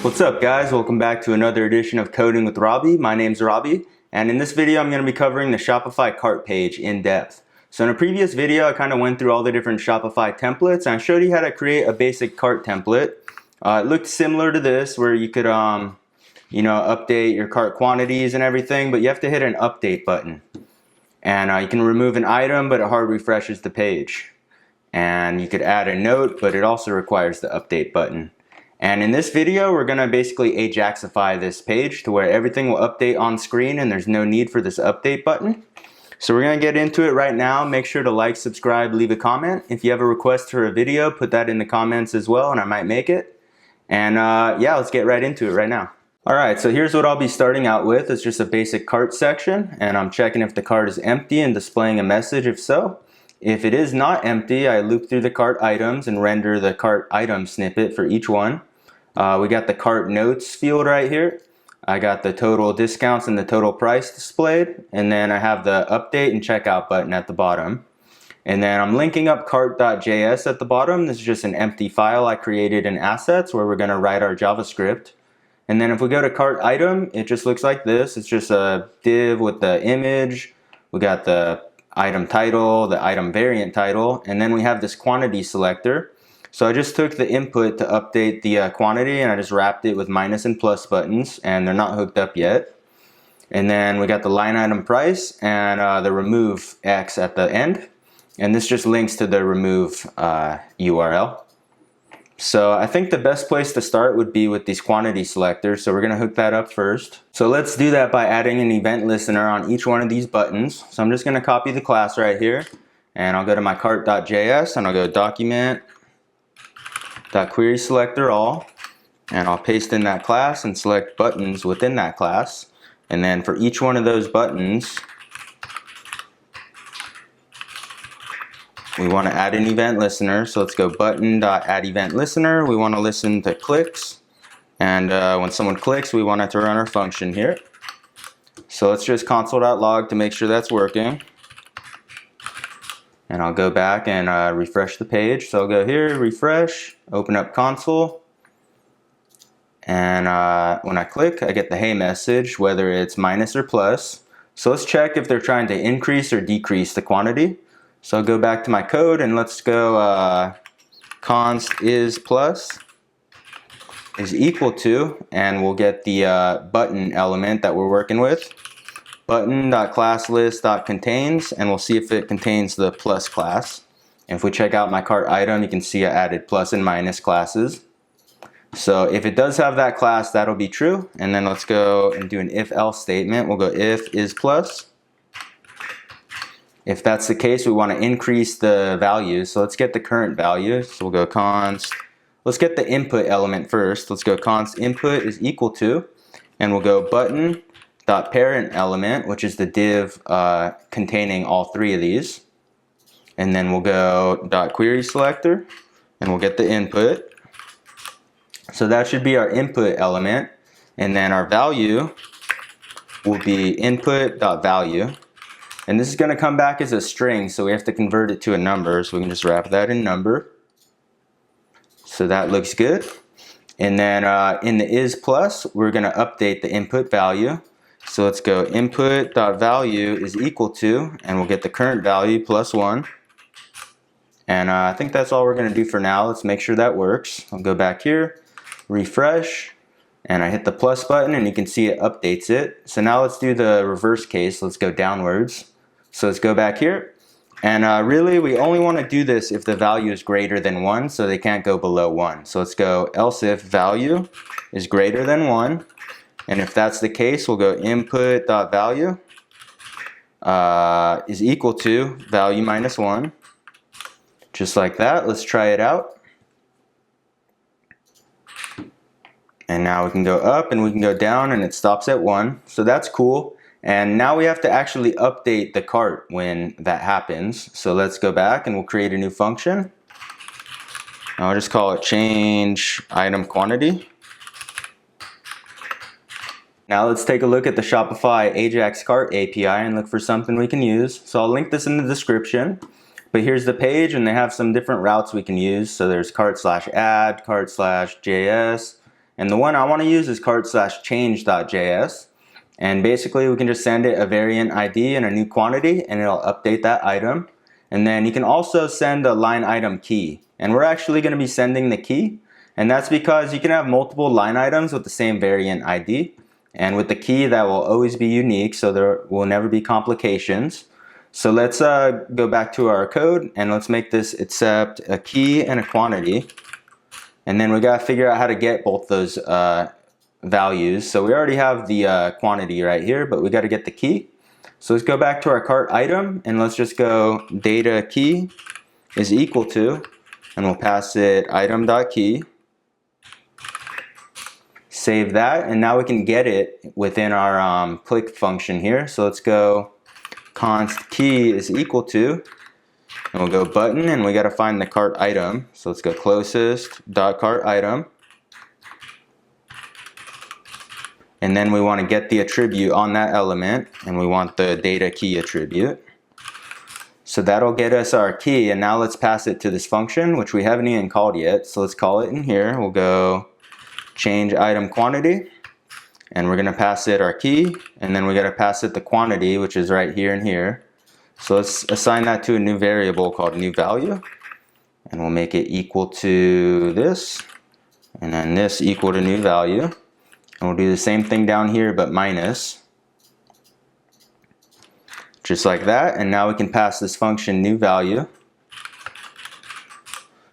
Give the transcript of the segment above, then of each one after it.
What's up guys, welcome back to another edition of Coding with Robbie. My name's Robbie, and in this video I'm going to be covering the Shopify cart page in depth. So in a previous video I kind of went through all the different Shopify templates and I showed you how to create a basic cart template. It looked similar to this where you could update your cart quantities and everything, but you have to hit an update button. And you can remove an item, but it hard refreshes the page. And you could add a note, but it also requires the update button. And in this video, we're going to basically Ajaxify this page to where everything will update on screen and there's no need for this update button. So we're going to get into it right now. Make sure to like, subscribe, leave a comment. If you have a request for a video, put that in the comments as well and I might make it. And yeah, let's get right into it right now. Alright, so here's what I'll be starting out with. It's just a basic cart section and I'm checking if the cart is empty and displaying a message if so. If it is not empty, I loop through the cart items and render the cart item snippet for each one. We got the cart notes field right here. I got the total discounts and the total price displayed. And then I have the update and checkout button at the bottom. And then I'm linking up cart.js at the bottom. This is just an empty file I created in Assets where we're going to write our JavaScript. And then if we go to cart item, it just looks like this. It's just a div with the image. We got the item title, the item variant title, and then we have this quantity selector. So I just took the input to update the quantity and I just wrapped it with minus and plus buttons and they're not hooked up yet. And then we got the line item price and the remove X at the end. And this just links to the remove URL. So I think the best place to start would be with these quantity selectors. So we're going to hook that up first. So let's do that by adding an event listener on each one of these buttons. So I'm just going to copy the class right here. And I'll go to my cart.js and I'll go document.querySelectorAll. And I'll paste in that class and select buttons within that class. And then for each one of those buttons, we want to add an event listener, so let's go button.addEventListener. We want to listen to clicks, and when someone clicks, we want it to run our function here. So let's just console.log to make sure that's working. And I'll go back and refresh the page. So I'll go here, refresh, open up console, and when I click, I get the hey message, whether it's minus or plus. So let's check if they're trying to increase or decrease the quantity. So I'll go back to my code and let's go const is plus is equal to, and we'll get the button element that we're working with, button.classlist.contains, and we'll see if it contains the plus class. And if we check out my cart item, you can see I added plus and minus classes. So if it does have that class, that'll be true. And then let's go and do an if-else statement. We'll go if is plus. If that's the case, we want to increase the value. So let's get the current value. So we'll go const. Let's get the input element first. Let's go const input is equal to, and we'll go button.parent element, which is the div containing all three of these. And then we'll go .query selector, and we'll get the input. So that should be our input element. And then our value will be input.value. And this is going to come back as a string, so we have to convert it to a number. So we can just wrap that in number. So that looks good. And then in the is plus, we're going to update the input value. So let's go input.value is equal to, and we'll get the current value plus 1. And I think that's all we're going to do for now. Let's make sure that works. I'll go back here, refresh. And I hit the plus button and you can see it updates it. So now let's do the reverse case. Let's go downwards. So let's go back here. And really we only want to do this if the value is greater than 1, so they can't go below 1. So let's go else if value is greater than 1. And if that's the case, we'll go input.value is equal to value minus 1. Just like that. Let's try it out. And now we can go up and we can go down and it stops at 1. So that's cool. And now we have to actually update the cart when that happens. So let's go back and we'll create a new function. I'll just call it change item quantity. Now let's take a look at the Shopify Ajax cart API and look for something we can use. So I'll link this in the description. But here's the page and they have some different routes we can use. So there's cart/add, cart/JS, And the one I want to use is cart/change.js. And basically we can just send it a variant ID and a new quantity, and it'll update that item. And then you can also send a line item key. And we're actually going to be sending the key. And that's because you can have multiple line items with the same variant ID. And with the key, that will always be unique, so there will never be complications. So let's go back to our code, and let's make this accept a key and a quantity. And then we got to figure out how to get both those values. So we already have the quantity right here, but we got to get the key. So let's go back to our cart item, and let's just go data key is equal to, and we'll pass it item.key. Save that, and now we can get it within our click function here. So let's go const key is equal to, and we'll go button, and we got to find the cart item. So let's go closest dot cart item, and then we want to get the attribute on that element, and we want the data key attribute. So that'll get us our key, and now let's pass it to this function, which we haven't even called yet. So let's call it in here. We'll go change item quantity, and we're going to pass it our key, and then we got to pass it the quantity, which is right here and here. So let's assign that to a new variable called new value, and we'll make it equal to this, and then this equal to new value, and we'll do the same thing down here but minus, just like that. And now we can pass this function new value.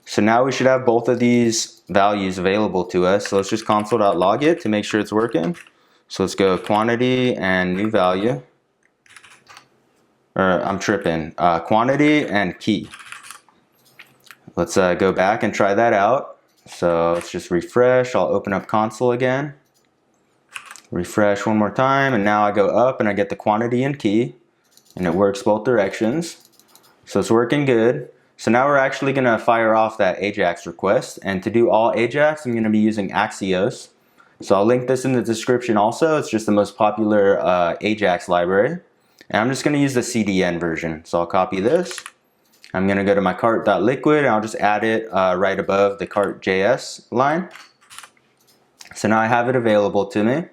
So now we should have both of these values available to us. So let's just console.log it to make sure it's working. So let's go quantity and new value. Or I'm tripping. Quantity and key. Let's go back and try that out. So let's just refresh. I'll open up console again. Refresh one more time, and now I go up and I get the quantity and key, and it works both directions. So it's working good. So now we're actually going to fire off that Ajax request, and to do all Ajax, I'm going to be using Axios. So I'll link this in the description also. It's just the most popular Ajax library. And I'm just going to use the CDN version. So I'll copy this. I'm going to go to my cart.liquid, and I'll just add it right above the cart.js line. So now I have it available to me.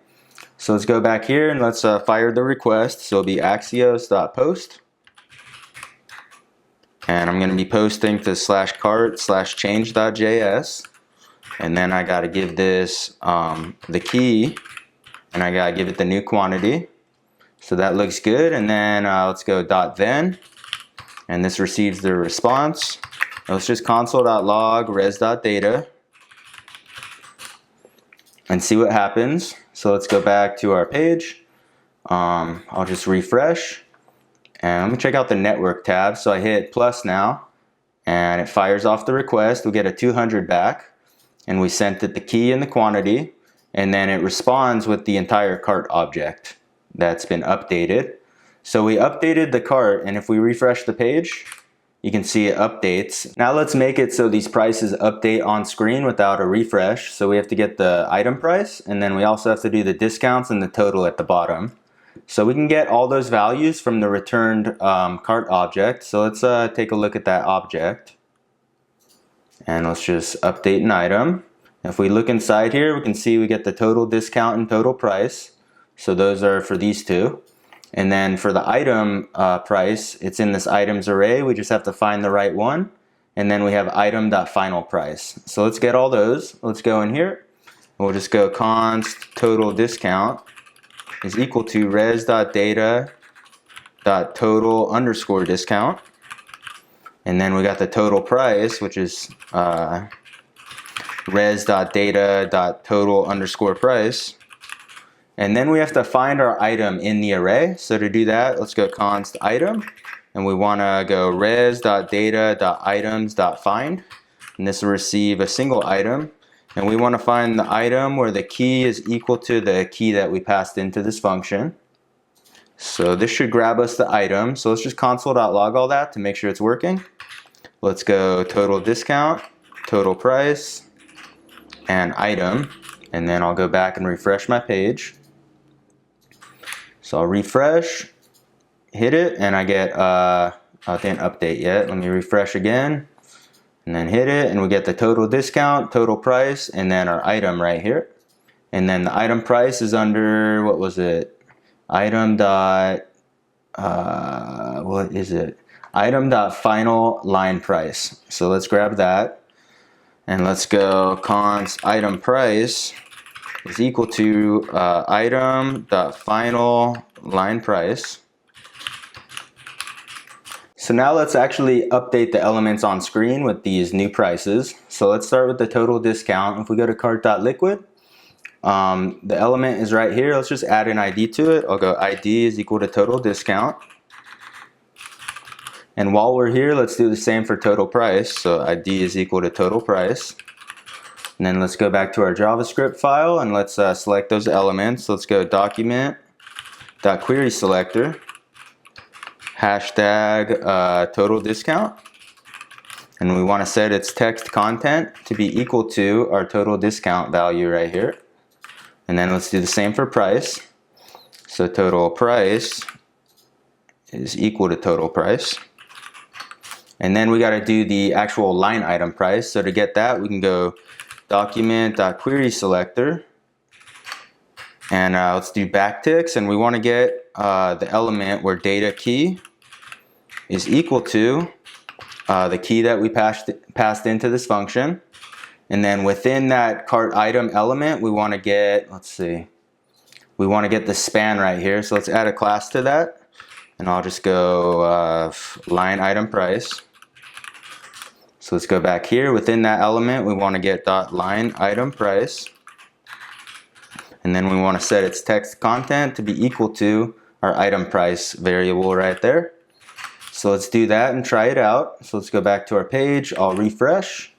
So let's go back here and let's fire the request. So it'll be axios.post. And I'm going to be posting to /cart/change.js. And then I got to give this the key, and I got to give it the new quantity. So that looks good. And then let's go .then, and this receives the response. Let's just console.log res.data and see what happens. So let's go back to our page. I'll just refresh. And let me check out the network tab. So I hit plus now, and it fires off the request. We get a 200 back, and we sent it the key and the quantity, and then it responds with the entire cart object that's been updated. So we updated the cart, and if we refresh the page, you can see it updates. Now let's make it so these prices update on screen without a refresh. So we have to get the item price, and then we also have to do the discounts and the total at the bottom. So we can get all those values from the returned cart object. So let's take a look at that object. And let's just update an item. If we look inside here, we can see we get the total discount and total price. So those are for these two. And then for the item price, it's in this items array. We just have to find the right one. And then we have item.finalprice. So let's get all those. Let's go in here. We'll just go const total discount is equal to res.data.total_discount. And then we got the total price, which is res.data.total_price. And then we have to find our item in the array. So to do that, let's go const item. And we want to go res.data.items.find. And this will receive a single item. And we want to find the item where the key is equal to the key that we passed into this function. So this should grab us the item. So let's just console.log all that to make sure it's working. Let's go total discount, total price, and item. And then I'll go back and refresh my page. So I'll refresh, hit it, and I get, I didn't update yet. Let me refresh again. And then hit it, and we get the total discount, total price, and then our item right here. And then the item price is under, what was it? Item dot, what is it? Item dot final line price. So let's grab that. And let's go const item price is equal to item dot final line price. So now let's actually update the elements on screen with these new prices. So let's start with the total discount. If we go to cart.liquid, the element is right here. Let's just add an ID to it. I'll go ID is equal to total discount. And while we're here, let's do the same for total price. So ID is equal to total price. And then let's go back to our JavaScript file and let's select those elements. Let's go document.querySelector. Hashtag total discount, and we want to set its text content to be equal to our total discount value right here. And then let's do the same for price. So total price is equal to total price. And then we got to do the actual line item price. So to get that, we can go document.querySelector, and let's do backticks, and we want to get the element where data key is equal to the key that we passed into this function. And then within that cart item element, we want to get, we want to get the span right here. So let's add a class to that. And I'll just go line item price. So let's go back here. Within that element, we want to get dot line item price. And then we want to set its text content to be equal to our item price variable right there. So let's do that and try it out. So let's go back to our page. I'll refresh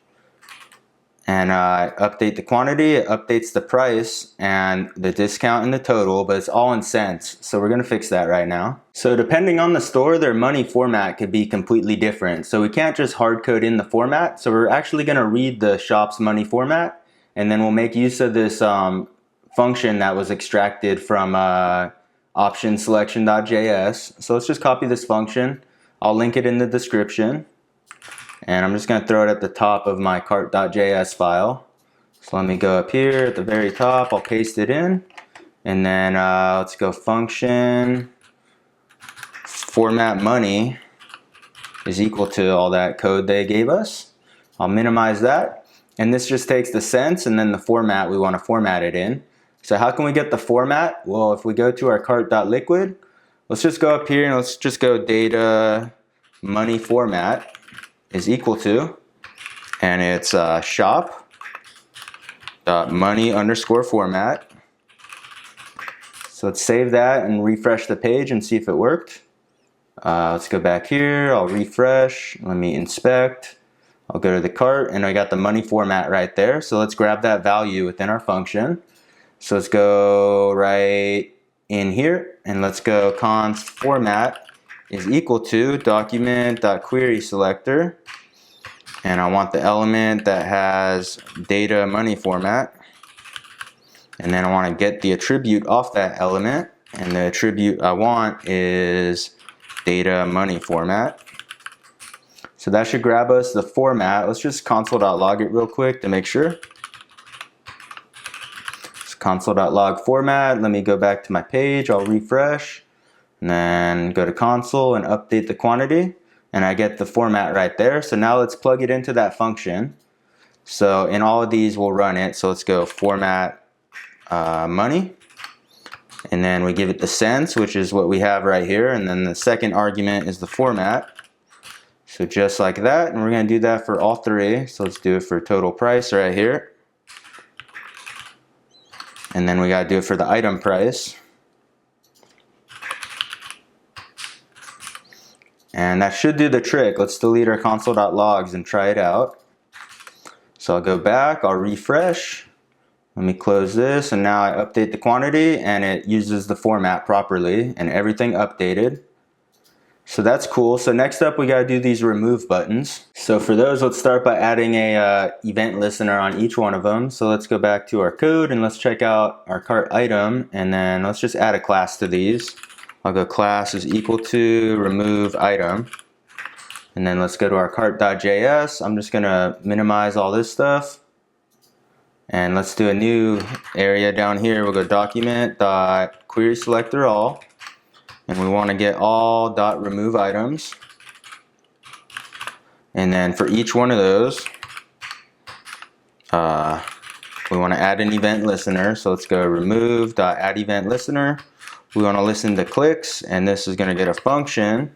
and update the quantity. It updates the price and the discount and the total, but it's all in cents. So we're gonna fix that right now. So depending on the store, their money format could be completely different. So we can't just hard code in the format. So we're actually gonna read the shop's money format, and then we'll make use of this function that was extracted from option selection.js. So let's just copy this function. I'll link it in the description, and I'm just going to throw it at the top of my cart.js file. So let me go up here at the very top, I'll paste it in, and then let's go function format money is equal to all that code they gave us. I'll minimize that, and this just takes the cents and then the format we want to format it in. So how can we get the format? Well, if we go to our cart.liquid, let's just go up here and let's just go data money format is equal to, and it's shop.money underscore format. So let's save that and refresh the page and see if it worked. Let's go back here, I'll refresh, let me inspect. I'll go to the cart and I got the money format right there. So let's grab that value within our function. So let's go right in here and let's go const format is equal to document.querySelector, and I want the element that has data money format, and then I want to get the attribute off that element, and the attribute I want is data money format. So that should grab us the format. Let's just console.log it real quick to make sure. Console.log format. Let me go back to my page. I'll refresh and then go to console and update the quantity, and I get the format right there. So now let's plug it into that function. So in all of these we'll run it. So let's go format money, and then we give it the cents, which is what we have right here, and then the second argument is the format. So just like that, and we're going to do that for all three. So let's do it for total price right here. And then we got to do it for the item price. And that should do the trick. Let's delete our console.logs and try it out. So I'll go back, I'll refresh. Let me close this, and now I update the quantity and it uses the format properly and everything updated. So that's cool. So next up we got to do these remove buttons. So for those, let's start by adding a event listener on each one of them. So let's go back to our code and let's check out our cart item, and then let's just add a class to these. I'll go class is equal to remove item, and then let's go to our cart.js. I'm just gonna minimize all this stuff, And let's do a new area down here. We'll go document.query selector all. And we want to get all .remove items. And then for each one of those, we want to add an event listener. So let's go remove.add event listener. We want to listen to clicks, and this is going to get a function.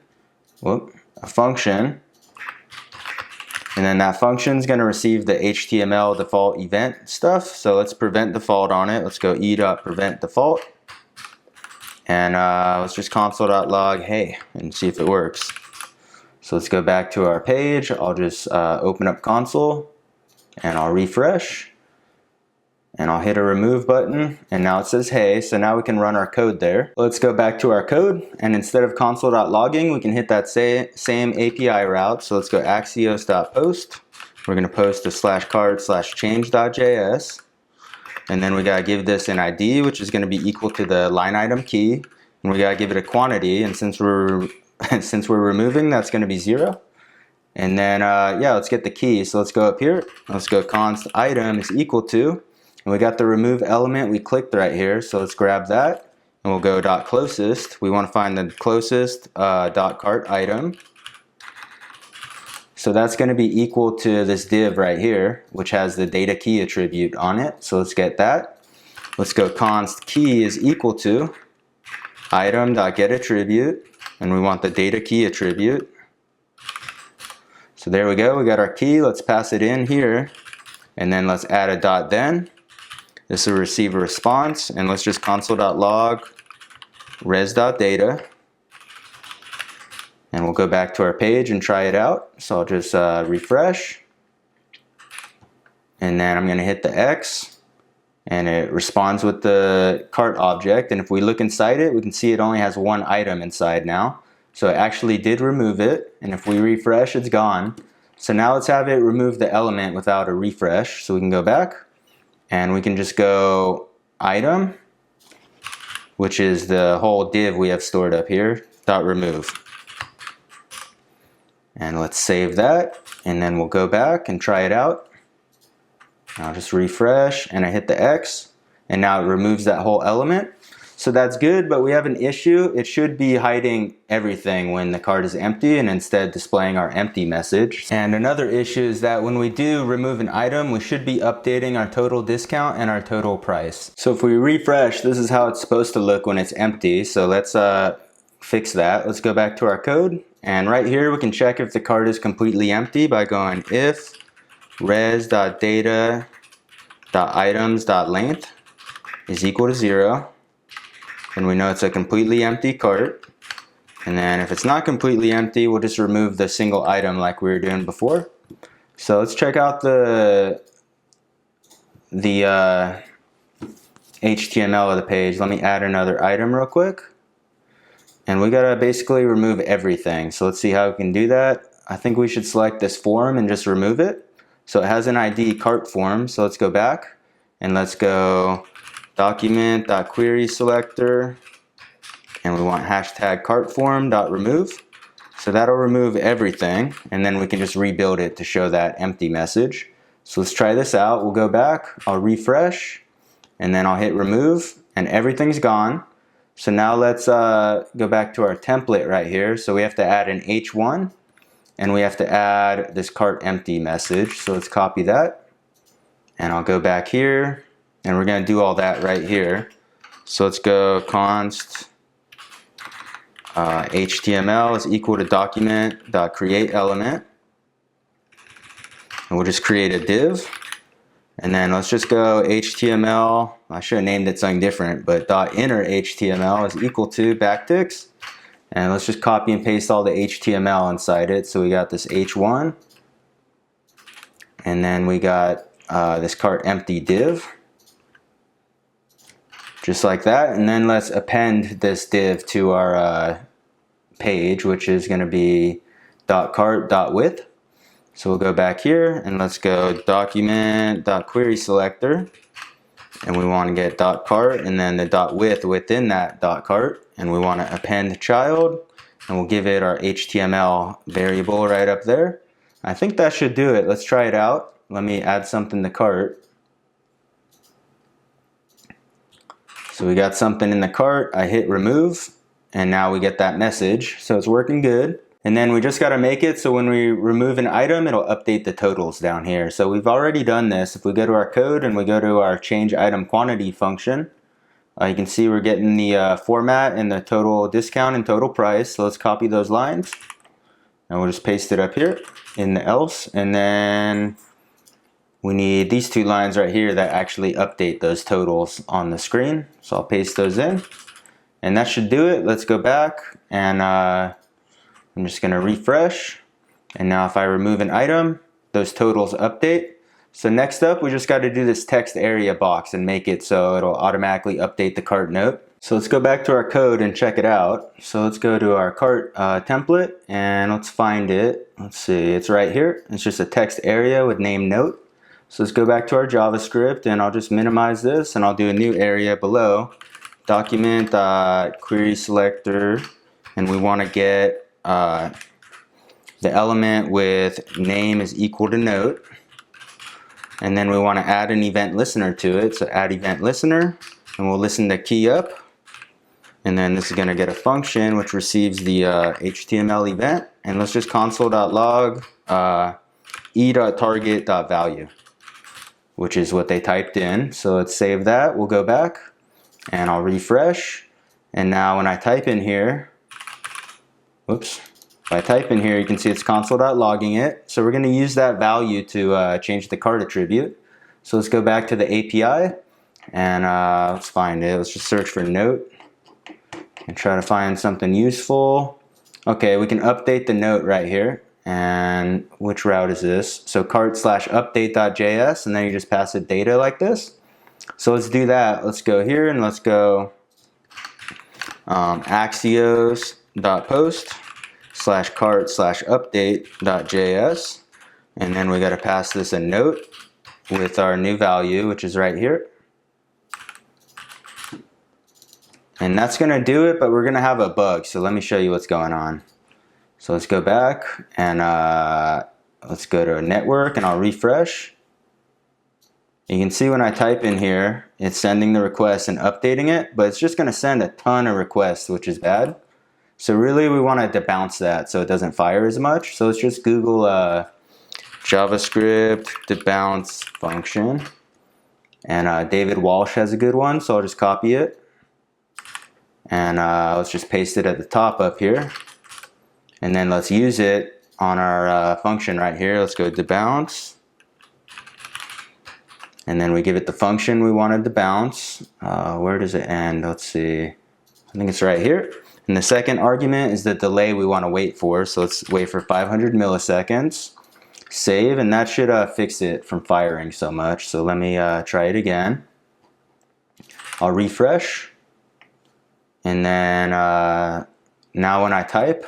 And then that function is going to receive the HTML default event stuff. So let's prevent default on it. Let's go e.prevent default. And let's just console.log hey and see if it works. So let's go back to our page. I'll just open up console and I'll refresh. And I'll hit a remove button, and now it says hey, so now we can run our code there. Let's go back to our code, and instead of console.logging, we can hit that same API route. So let's go axios.post. We're gonna post to /cart/change.js, and then we gotta give this an ID, which is gonna be equal to the line item key, and we gotta give it a quantity, and since we're removing, that's gonna be 0. And then, yeah, let's get the key. So let's go up here, let's go const item is equal to, and we got the remove element we clicked right here, so let's grab that and we'll go .closest. We want to find the closest .cart item. So that's going to be equal to this div right here, which has the data key attribute on it. So let's get that. Let's go const key is equal to item.getAttribute, and we want the data key attribute. So there we go, we got our key. Let's pass it in here, and then let's add a .then. This will receive a response, and let's just console.log res.data, and we'll go back to our page and try it out. So I'll just refresh, and then I'm going to hit the X, and it responds with the cart object. And if we look inside it, we can see it only has one item inside now. So it actually did remove it, and if we refresh, it's gone. So now let's have it remove the element without a refresh. So we can go back, and we can just go item, which is the whole div we have stored up here, .remove. And let's save that, and then we'll go back and try it out. I'll just refresh, and I hit the X, and now it removes that whole element. So that's good, but we have an issue. It should be hiding everything when the cart is empty and instead displaying our empty message. And another issue is that when we do remove an item, we should be updating our total discount and our total price. So if we refresh, this is how it's supposed to look when it's empty. So let's fix that. Let's go back to our code. And right here, we can check if the cart is completely empty by going if res.data.items.length is equal to 0. And we know it's a completely empty cart. And then if it's not completely empty, we'll just remove the single item like we were doing before. So let's check out the HTML of the page. Let me add another item real quick. And we gotta basically remove everything. So let's see how we can do that. I think we should select this form and just remove it. So it has an ID cart form. So let's go back and let's go document.query selector, and we want hashtag cart form.remove. So that'll remove everything, and then we can just rebuild it to show that empty message. So let's try this out. We'll go back, I'll refresh, and then I'll hit remove, and everything's gone. So now let's go back to our template right here. So we have to add an H1, and we have to add this cart empty message. So let's copy that, and I'll go back here, and we're going to do all that right here. So let's go const HTML is equal to document.createElement. And we'll just create a div. And then let's just go HTML. I should have named it something different, but .inner HTML is equal to backticks. And let's just copy and paste all the HTML inside it. So we got this H1. And then we got this cart empty div. Just like that, and then let's append this div to our page, which is going to be .cart.width. So we'll go back here, and let's go document.query selector, and we want to get .cart, and then the .width within that .cart, and we want to append child, and we'll give it our HTML variable right up there. I think that should do it. Let's try it out. Let me add something to cart. So we got something in the cart, I hit remove, and now we get that message. So it's working good. And then we just gotta make it so when we remove an item, it'll update the totals down here. So we've already done this. If we go to our code and we go to our change item quantity function, you can see we're getting the format and the total discount and total price. So let's copy those lines and we'll just paste it up here in the else. And then we need these two lines right here that actually update those totals on the screen. So I'll paste those in and that should do it. Let's go back and I'm just gonna refresh. And now if I remove an item, those totals update. So next up, we just gotta do this text area box and make it so it'll automatically update the cart note. So let's go back to our code and check it out. So let's go to our cart template and let's find it. Let's see, it's right here. It's just a text area with name note. So let's go back to our JavaScript and I'll just minimize this and I'll do a new area below. Document.query selector, and we wanna get the element with name is equal to note, and then we want to add an event listener to it. So add event listener, and we'll listen the key up, and then this is going to get a function which receives the HTML event, and let's just console.log e.target.value, which is what they typed in. So let's save that. We'll go back and I'll refresh, and now when I type in here, whoops. If I type in here, you can see it's console.logging it. So we're going to use that value to change the cart attribute. So let's go back to the API and let's find it. Let's just search for note and try to find something useful. Okay, we can update the note right here. And which route is this? So cart/update.js, and then you just pass it data like this. So let's do that. Let's go here and let's go axios.post/cart/update.js, and then we got to pass this a note with our new value, which is right here. And that's going to do it, but we're going to have a bug. So let me show you what's going on. So let's go back and let's go to a network and I'll refresh. You can see when I type in here, it's sending the request and updating it, but it's just going to send a ton of requests, which is bad. So really we want to debounce that so it doesn't fire as much. So let's just Google JavaScript debounce function. And David Walsh has a good one, so I'll just copy it. And let's just paste it at the top up here. And then let's use it on our function right here. Let's go debounce. And then we give it the function we wanted to bounce. Where does it end? Let's see. I think it's right here. And the second argument is the delay we want to wait for. So let's wait for 500 milliseconds. Save, and that should fix it from firing so much. So let me try it again. I'll refresh. And then now when I type,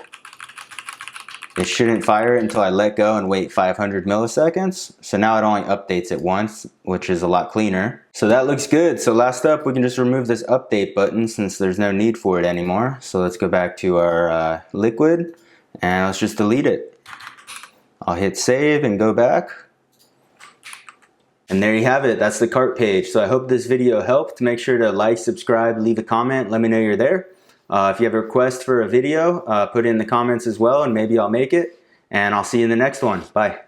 it shouldn't fire it until I let go and wait 500 milliseconds. So now it only updates it once, which is a lot cleaner. So that looks good. So last up, we can just remove this update button since there's no need for it anymore. So let's go back to our liquid and let's just delete it. I'll hit save and go back. And there you have it. That's the cart page. So I hope this video helped. Make sure to like, subscribe, leave a comment. Let me know you're there. If you have a request for a video, put it in the comments as well, and maybe I'll make it. And I'll see you in the next one. Bye.